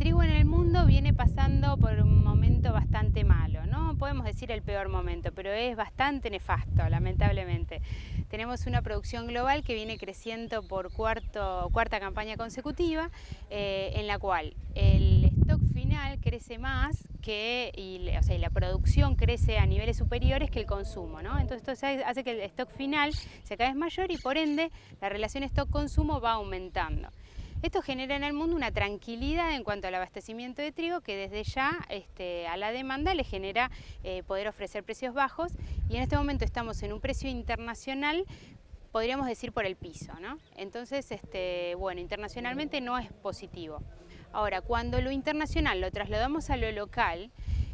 trigo en el mundo viene pasando por un momento bastante malo, no podemos decir el peor momento, pero es bastante nefasto, lamentablemente. Tenemos una producción global que viene creciendo por cuarta campaña consecutiva, en la cual el stock final crece más y la producción crece a niveles superiores que el consumo, ¿no? Entonces esto hace que el stock final sea cada vez mayor y por ende la relación stock-consumo va aumentando. Esto genera en el mundo una tranquilidad en cuanto al abastecimiento de trigo que desde ya a la demanda le genera poder ofrecer precios bajos, y en este momento estamos en un precio internacional, podríamos decir por el piso, ¿no? Entonces, bueno, internacionalmente no es positivo. Ahora, cuando lo internacional lo trasladamos a lo local,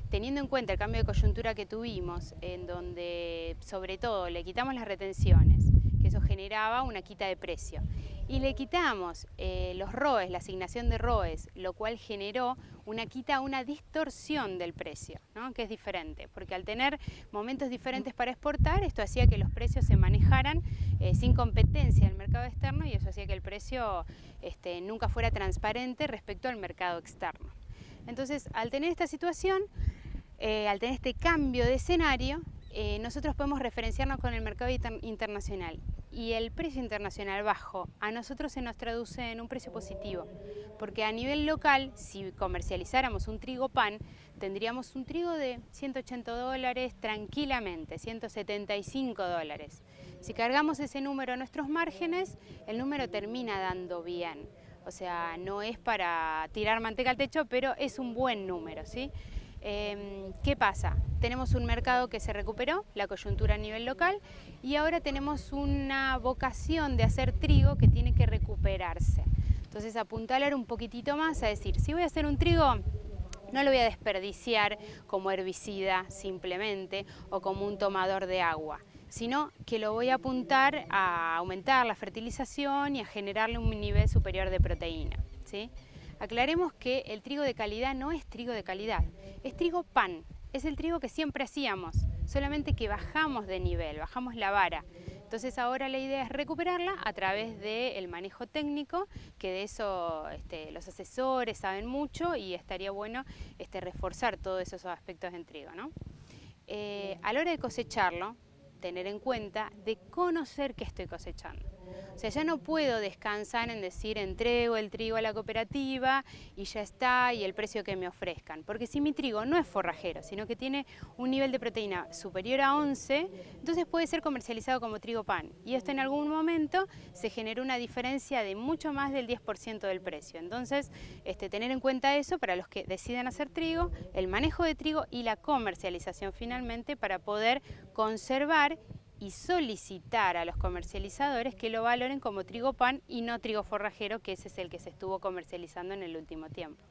teniendo en cuenta el cambio de coyuntura que tuvimos, en donde sobre todo le quitamos las retenciones, que eso generaba una quita de precio, y le quitamos los ROEs, la asignación de ROEs, lo cual generó una distorsión del precio, ¿no? Que es diferente, porque al tener momentos diferentes para exportar, esto hacía que los precios se manejaran sin competencia en el mercado externo, y eso hacía que el precio nunca fuera transparente respecto al mercado externo. Entonces, al tener esta situación, al tener este cambio de escenario, nosotros podemos referenciarnos con el mercado internacional, y el precio internacional bajo a nosotros se nos traduce en un precio positivo, porque a nivel local, si comercializáramos un trigo pan, tendríamos un trigo de $180 tranquilamente, $175. Si cargamos ese número a nuestros márgenes, el número termina dando bien. O sea, no es para tirar manteca al techo, pero es un buen número, ¿sí? ¿Qué pasa? Tenemos un mercado que se recuperó, la coyuntura a nivel local, y ahora tenemos una vocación de hacer trigo que tiene que recuperarse. Entonces, apuntalar un poquitito más a decir, si voy a hacer un trigo, no lo voy a desperdiciar como herbicida simplemente o como un tomador de agua, sino que lo voy a apuntar a aumentar la fertilización y a generarle un nivel superior de proteína, ¿sí? Aclaremos que el trigo de calidad no es trigo de calidad, es trigo pan, es el trigo que siempre hacíamos, solamente que bajamos de nivel, bajamos la vara. Entonces ahora la idea es recuperarla a través del manejo técnico, que de eso los asesores saben mucho, y estaría bueno reforzar todos esos aspectos en trigo, ¿no? A la hora de cosecharlo, tener en cuenta de conocer qué estoy cosechando. O sea, ya no puedo descansar en decir entrego el trigo a la cooperativa y ya está, y el precio que me ofrezcan. Porque si mi trigo no es forrajero, sino que tiene un nivel de proteína superior a 11, entonces puede ser comercializado como trigo pan. Y esto en algún momento se generó una diferencia de mucho más del 10% del precio. Entonces, tener en cuenta eso para los que decidan hacer trigo, el manejo de trigo y la comercialización finalmente, para poder conservar y solicitar a los comercializadores que lo valoren como trigo pan y no trigo forrajero, que ese es el que se estuvo comercializando en el último tiempo.